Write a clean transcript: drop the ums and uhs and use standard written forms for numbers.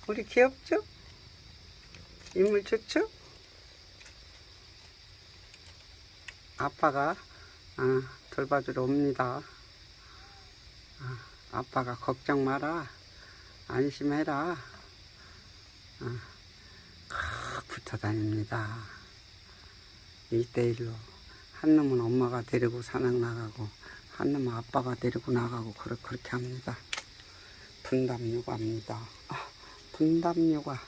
우리 귀엽죠? 인물 좋죠? 아빠가 돌봐주러 옵니다. 아빠가 걱정 마라, 안심해라, 붙어 다닙니다. 1대1로 한 놈은 엄마가 데리고 산악 나가고 한 놈은 아빠가 데리고 나가고 그렇게 합니다. 분담 육아입니다. 분담 육아.